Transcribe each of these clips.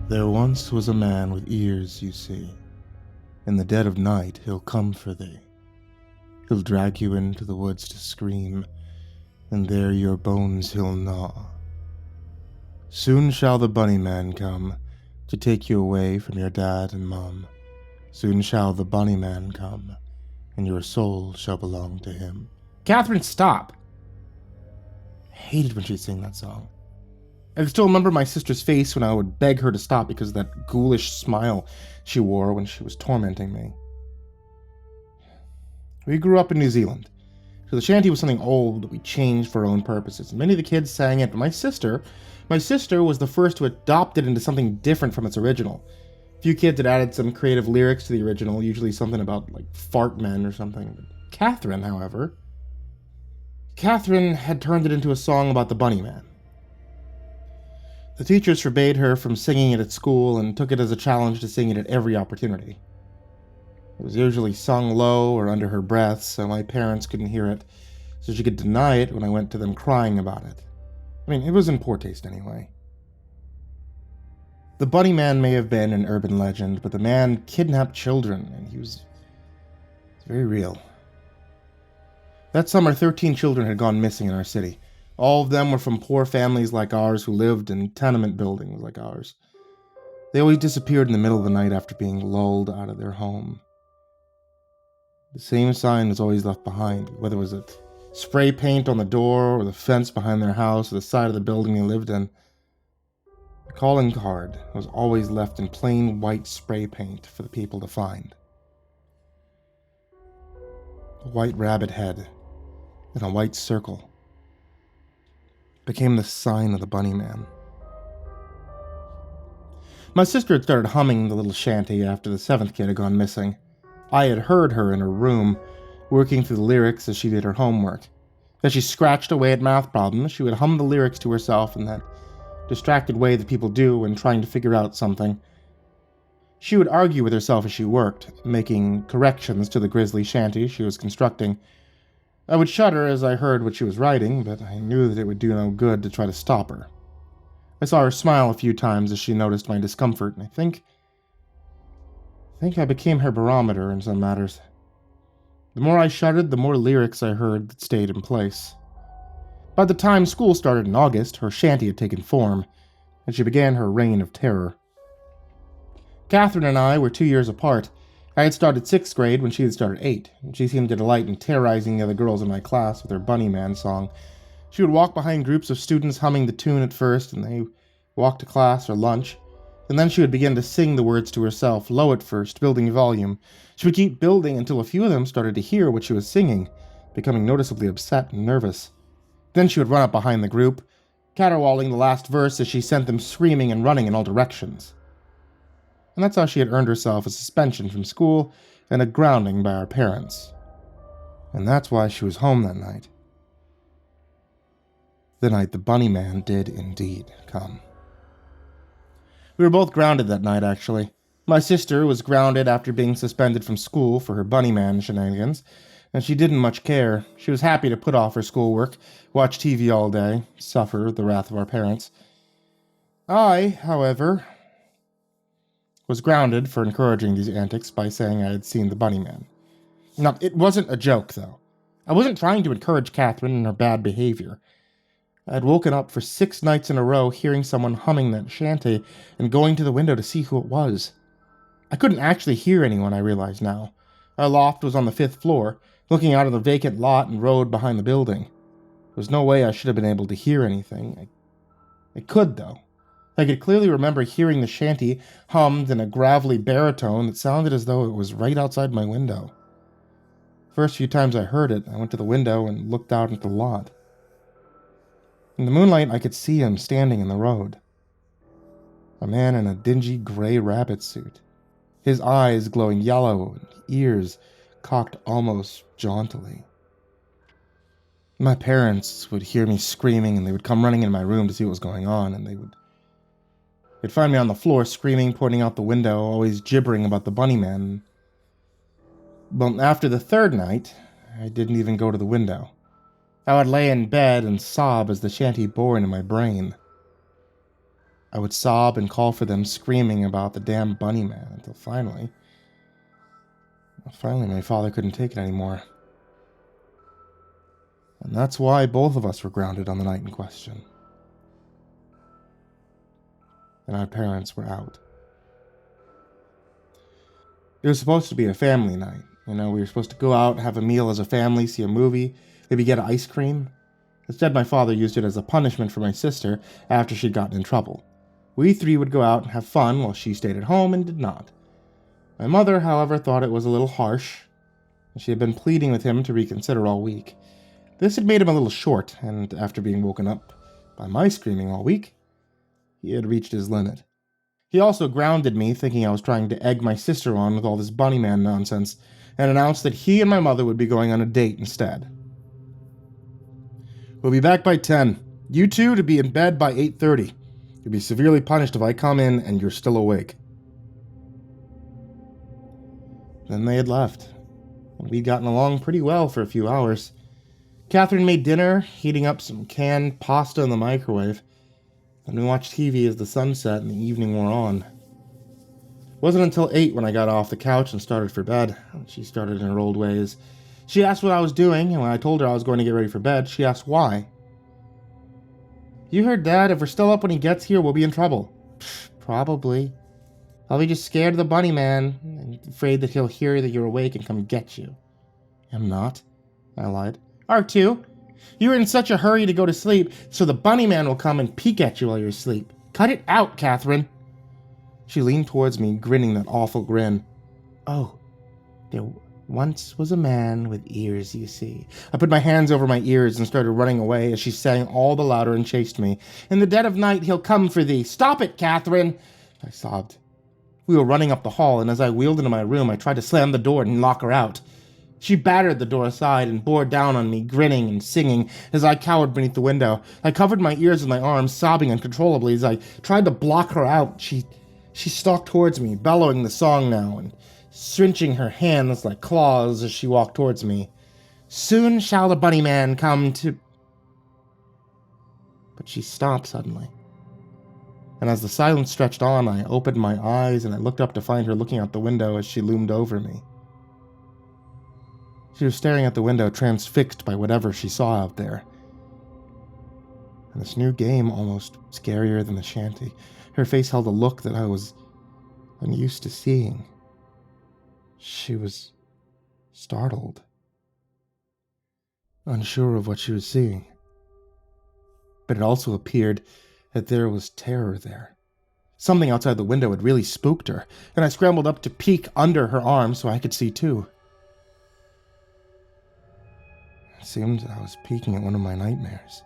There once was a man with ears, you see. In the dead of night he'll come for thee. He'll drag you into the woods to scream, and there your bones he'll gnaw. Soon shall the bunny man come to take you away from your dad and mom. Soon shall the bunny man come, and your soul shall belong to him. Catherine, stop! I hated when she'd sing that song. I can still remember my sister's face when I would beg her to stop because of that ghoulish smile she wore when she was tormenting me. We grew up in New Zealand, so the shanty was something old that we changed for our own purposes. Many of the kids sang it, but my sister was the first to adopt it into something different from its original. A few kids had added some creative lyrics to the original, usually something about, like, fart men or something. But Catherine, however, had turned it into a song about the bunny man. The teachers forbade her from singing it at school and took it as a challenge to sing it at every opportunity. It was usually sung low or under her breath, so my parents couldn't hear it, so she could deny it when I went to them crying about it. I mean, it was in poor taste anyway. The bunny man may have been an urban legend, but the man kidnapped children, and he was very real. That summer, 13 children had gone missing in our city. All of them were from poor families like ours who lived in tenement buildings like ours. They always disappeared in the middle of the night after being lulled out of their home. The same sign was always left behind, whether it was a spray paint on the door or the fence behind their house or the side of the building they lived in. The calling card was always left in plain white spray paint for the people to find. A white rabbit head in a white circle became the sign of the bunny man. My sister had started humming the little shanty after the 7th kid had gone missing. I had heard her in her room, working through the lyrics as she did her homework. As she scratched away at math problems, she would hum the lyrics to herself in that distracted way that people do when trying to figure out something. She would argue with herself as she worked, making corrections to the grisly shanty she was constructing. I would shudder as I heard what she was writing, but I knew that it would do no good to try to stop her. I saw her smile a few times as she noticed my discomfort, and I think I became her barometer in some matters. The more I shuddered, the more lyrics I heard that stayed in place. By the time school started in August, her shanty had taken form, and she began her reign of terror. Catherine and I were 2 years apart. I had started 6th grade when she had started 8, and she seemed to delight in terrorizing the other girls in my class with her Bunny Man song. She would walk behind groups of students humming the tune at first, and they walked to class or lunch, and then she would begin to sing the words to herself, low at first, building volume. She would keep building until a few of them started to hear what she was singing, becoming noticeably upset and nervous. Then she would run up behind the group, caterwauling the last verse as she sent them screaming and running in all directions. And that's how she had earned herself a suspension from school and a grounding by our parents. And that's why she was home that night. The night the bunny man did indeed come. We were both grounded that night, actually. My sister was grounded after being suspended from school for her bunny man shenanigans, and she didn't much care. She was happy to put off her schoolwork, watch TV all day, suffer the wrath of our parents. I, however, was grounded for encouraging these antics by saying I had seen the bunny man. Now, it wasn't a joke, though. I wasn't trying to encourage Catherine in her bad behavior. I had woken up for 6 nights in a row hearing someone humming that shanty and going to the window to see who it was. I couldn't actually hear anyone, I realize now. Our loft was on the 5th floor, looking out on the vacant lot and road behind the building. There was no way I should have been able to hear anything. I could, though. I could clearly remember hearing the shanty hummed in a gravelly baritone that sounded as though it was right outside my window. The first few times I heard it, I went to the window and looked out into the lot. In the moonlight, I could see him standing in the road. A man in a dingy gray rabbit suit, his eyes glowing yellow and ears cocked almost jauntily. My parents would hear me screaming, and they would come running into my room to see what was going on, and they'd find me on the floor screaming, pointing out the window, always gibbering about the bunny man. Well, after the 3rd night, I didn't even go to the window. I would lay in bed and sob as the shanty bore into my brain. I would sob and call for them, screaming about the damn bunny man, until finally my father couldn't take it anymore. And that's why both of us were grounded on the night in question. And our parents were out. It was supposed to be a family night. We were supposed to go out, have a meal as a family, see a movie, maybe get ice cream. Instead, my father used it as a punishment for my sister after she'd gotten in trouble. We three would go out and have fun while she stayed at home and did not. My mother, however, thought it was a little harsh, and she had been pleading with him to reconsider all week. This had made him a little short, and after being woken up by my screaming all week, he had reached his limit. He also grounded me, thinking I was trying to egg my sister on with all this bunny man nonsense, and announced that he and my mother would be going on a date instead. We'll be back by 10. You two to be in bed by 8:30. You'll be severely punished if I come in and you're still awake. Then they had left, and we'd gotten along pretty well for a few hours. Catherine made dinner, heating up some canned pasta in the microwave, and we watched TV as the sun set and the evening wore on. It wasn't until 8 when I got off the couch and started for bed. She started in her old ways. She asked what I was doing, and when I told her I was going to get ready for bed, she asked why. You heard Dad, if we're still up when he gets here, we'll be in trouble. Probably. I'll be just scared of the bunny man, and afraid that he'll hear that you're awake and come get you. I'm not, I lied. R2, you were in such a hurry to go to sleep, so the bunny man will come and peek at you while you're asleep. Cut it out, Catherine. She leaned towards me, grinning that awful grin. Oh, there once was a man with ears, you see. I put my hands over my ears and started running away as she sang all the louder and chased me. In the dead of night, he'll come for thee. Stop it, Catherine, I sobbed. We were running up the hall, and as I wheeled into my room, I tried to slam the door and lock her out. She battered the door aside and bore down on me, grinning and singing, as I cowered beneath the window. I covered my ears with my arms, sobbing uncontrollably as I tried to block her out. She stalked towards me, bellowing the song now, and cinching her hands like claws as she walked towards me. Soon shall the bunny man come to... But she stopped suddenly. And as the silence stretched on, I opened my eyes and I looked up to find her looking out the window as she loomed over me. She was staring at the window, transfixed by whatever she saw out there. And this new game almost scarier than the shanty. Her face held a look that I was unused to seeing. She was startled, unsure of what she was seeing. But it also appeared that there was terror there. Something outside the window had really spooked her, and I scrambled up to peek under her arm so I could see too. It seemed I was peeking at one of my nightmares.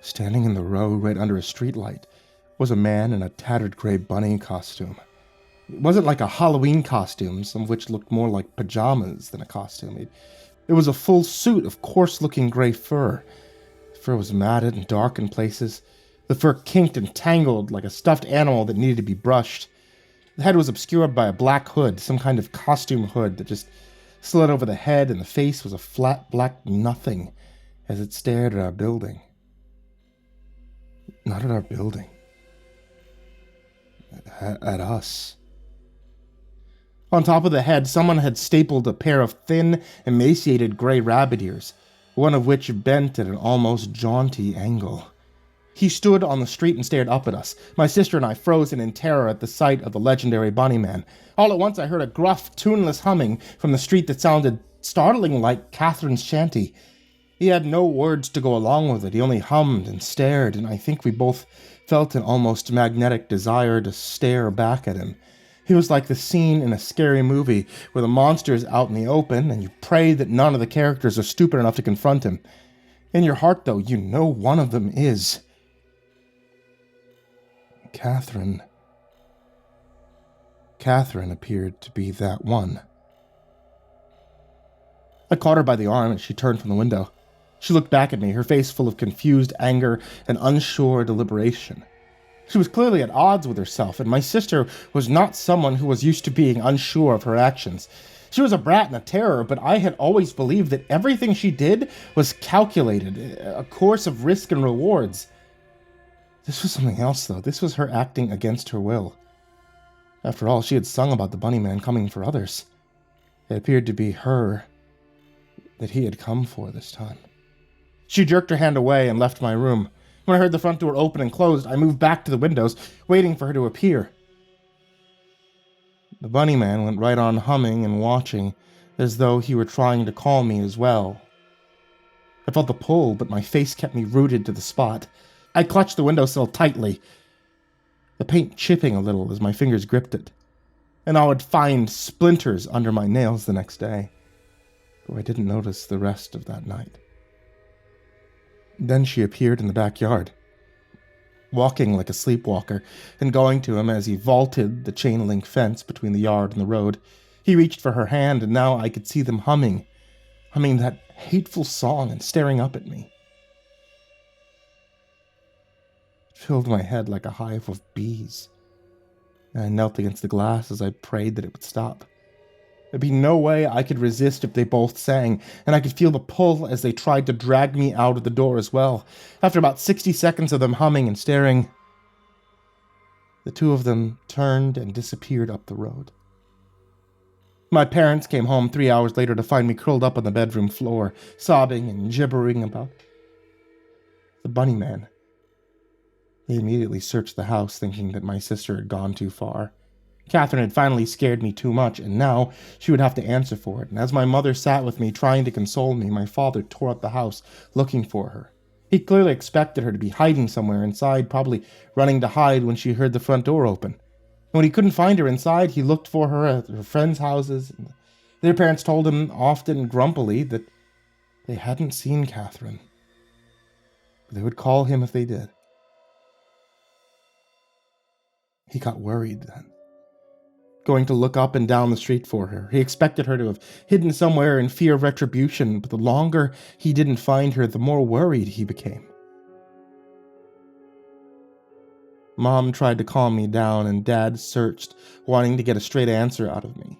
Standing in the road right under a streetlight was a man in a tattered gray bunny costume. It wasn't like a Halloween costume, some of which looked more like pajamas than a costume. It was a full suit of coarse-looking gray fur. The fur was matted and dark in places. The fur kinked and tangled like a stuffed animal that needed to be brushed. The head was obscured by a black hood, some kind of costume hood that just slid over the head, and the face was a flat black nothing as it stared at our building. Not at our building. At us. On top of the head, someone had stapled a pair of thin, emaciated gray rabbit ears, one of which bent at an almost jaunty angle. He stood on the street and stared up at us, my sister and I frozen in terror at the sight of the legendary bunny man. All at once I heard a gruff, tuneless humming from the street that sounded startlingly like Catherine's shanty. He had no words to go along with it. He only hummed and stared, and I think we both felt an almost magnetic desire to stare back at him. He was like the scene in a scary movie where the monster is out in the open and you pray that none of the characters are stupid enough to confront him. In your heart, though, you know one of them is. Catherine. Catherine appeared to be that one. I caught her by the arm and she turned from the window. She looked back at me, her face full of confused anger and unsure deliberation. She was clearly at odds with herself, and my sister was not someone who was used to being unsure of her actions. She was a brat and a terror, but I had always believed that everything she did was calculated, a course of risk and rewards. This was something else, though. This was her acting against her will. After all, she had sung about the bunny man coming for others. It appeared to be her that he had come for this time. She jerked her hand away and left my room. When I heard the front door open and closed, I moved back to the windows, waiting for her to appear. The bunny man went right on humming and watching, as though he were trying to call me as well. I felt the pull, but my face kept me rooted to the spot. I clutched the windowsill tightly, the paint chipping a little as my fingers gripped it, and I would find splinters under my nails the next day, though I didn't notice the rest of that night. Then she appeared in the backyard, walking like a sleepwalker, and going to him as he vaulted the chain-link fence between the yard and the road. He reached for her hand, and now I could see them humming that hateful song and staring up at me. It filled my head like a hive of bees, and I knelt against the glass as I prayed that it would stop. There'd be no way I could resist if they both sang, and I could feel the pull as they tried to drag me out of the door as well. After about 60 seconds of them humming and staring, the two of them turned and disappeared up the road. My parents came home 3 hours later to find me curled up on the bedroom floor, sobbing and gibbering about the bunny man. They immediately searched the house, thinking that my sister had gone too far. Catherine had finally scared me too much, and now she would have to answer for it. And as my mother sat with me, trying to console me, my father tore up the house, looking for her. He clearly expected her to be hiding somewhere inside, probably running to hide when she heard the front door open. And when he couldn't find her inside, he looked for her at her friends' houses. And their parents told him, often grumpily, that they hadn't seen Catherine, but they would call him if they did. He got worried then, going to look up and down the street for her. He expected her to have hidden somewhere in fear of retribution, but the longer he didn't find her, the more worried he became. Mom tried to calm me down, and Dad searched, wanting to get a straight answer out of me.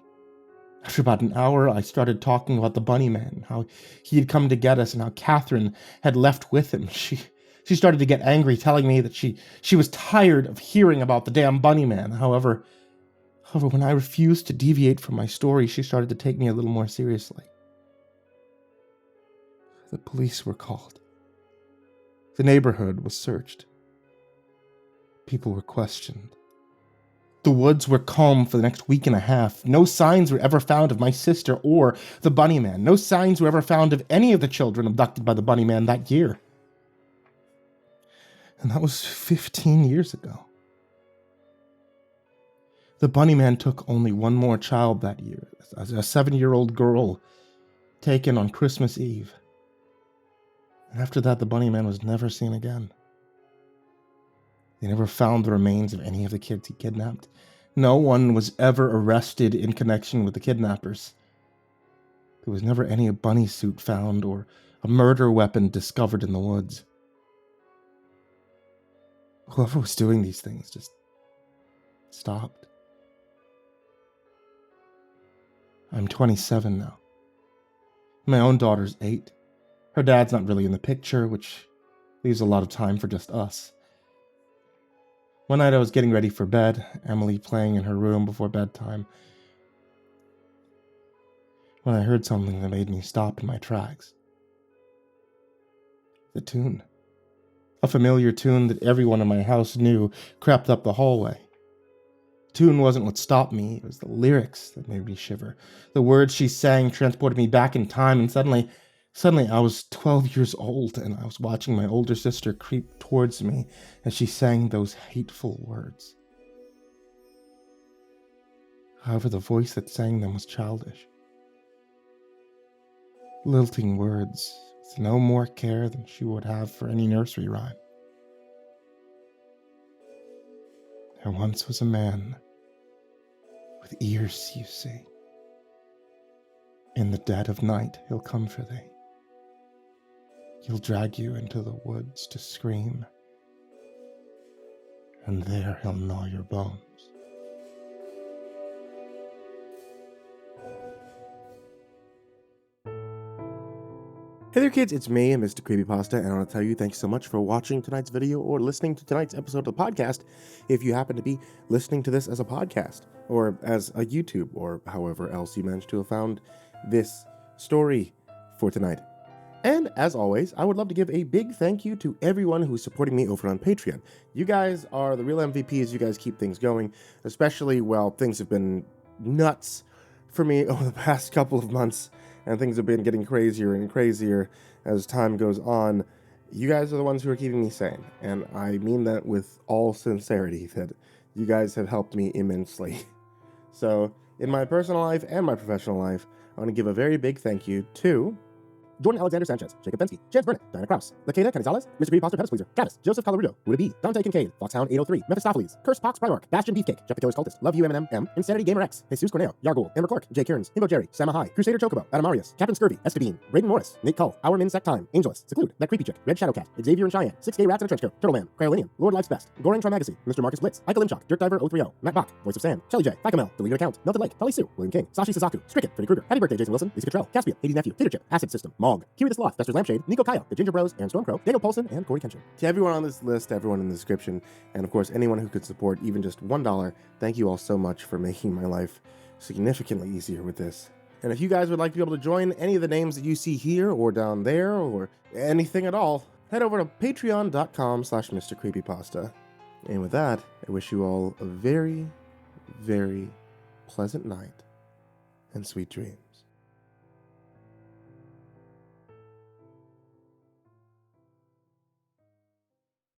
After about an hour, I started talking about the bunny man, how he had come to get us, and how Catherine had left with him. She started to get angry, telling me that she was tired of hearing about the damn bunny man. However, when I refused to deviate from my story, she started to take me a little more seriously. The police were called. The neighborhood was searched. People were questioned. The woods were calm for the next week and a half. No signs were ever found of my sister or the bunny man. No signs were ever found of any of the children abducted by the bunny man that year. And that was 15 years ago. The bunny man took only one more child that year, a 7-year-old girl taken on Christmas Eve. And after that, the bunny man was never seen again. They never found the remains of any of the kids he kidnapped. No one was ever arrested in connection with the kidnappers. There was never any bunny suit found or a murder weapon discovered in the woods. Whoever was doing these things just stopped. I'm 27 now. My own daughter's 8. Her dad's not really in the picture, which leaves a lot of time for just us. One night I was getting ready for bed, Emily playing in her room before bedtime, when I heard something that made me stop in my tracks. The tune. A familiar tune that everyone in my house knew crept up the hallway. The tune wasn't what stopped me, it was the lyrics that made me shiver. The words she sang transported me back in time, and suddenly I was 12 years old, and I was watching my older sister creep towards me as she sang those hateful words. However, the voice that sang them was childish. Lilting words with no more care than she would have for any nursery rhyme. There once was a man with ears, you see. In the dead of night he'll come for thee. He'll drag you into the woods to scream, and there he'll gnaw your bones. Hey there kids, it's me, MrCreepyPasta, and I want to tell you thanks so much for watching tonight's video or listening to tonight's episode of the podcast if you happen to be listening to this as a podcast or as a YouTube or however else you managed to have found this story for tonight. And as always, I would love to give a big thank you to everyone who's supporting me over on Patreon. You guys are the real MVPs. You guys keep things going, especially while things have been nuts for me over the past couple of months. And things have been getting crazier and crazier as time goes on. You guys are the ones who are keeping me sane. And I mean that with all sincerity, that you guys have helped me immensely. So, in my personal life and my professional life, I want to give a very big thank you to Jordan Alexander Sanchez, Jakob Fenske, Burnett, Kraus, LaQueda, Canizales, MrCreepyPasta, PebisPleaser, Travis, Joseph Calarrudo, BuddhaBee, Dante, Kinkade, Foxhound 803, Mephistopheles, CursepoxPrimarch, Bastion, Beefcake, Cultist, Love You M&M, INSANITYGamerX, Jesus Cornejo, Yarghoul, MrCreepyPasta, kearns, himbojerry, SamaHigh, CrusaderChocobo, Atomaurus, Captain Scurvy, Escabine, Braden Morris, Nate Cull, Our Min Sect Time, Angelus, Seclude, That Creepy Chick, Red Shadow Cat, Xavier and Cheyenne, 6 Gay Rats in a Trench Coat, Turtleman, Cryolinium, Lord Life's Best, Goring Magazine, Mr. Marcus Blitz, Ika Limchok, Dirk Diver 030, Matt Bach, Voice of Sand, Shelly J, Fikamel, Deleted Account, Melted Lake, Tully Sue, William King, Sashi Suzaku, Stricken, Freddy Krueger, Happy Birthday Jason Wilson, Lisa Cottrell, Caspian, Hades Nephew, Tater Chip, Acid System, Mog, Kiwi the Sloth, Fester's Lampshade, Nico Kaya, The Ginger Bros, Aaron Stormcrow, Daniel Polson, and Corey Kenshin. To everyone on this list, everyone in the description, and of course anyone who could support even just $1, thank you all so much for making my life significantly easier with this. And if you guys would like to be able to join any of the names that you see here or down there or anything at all, head over to patreon.com/MrCreepyPasta. And with that, I wish you all a very, very pleasant night and sweet dreams.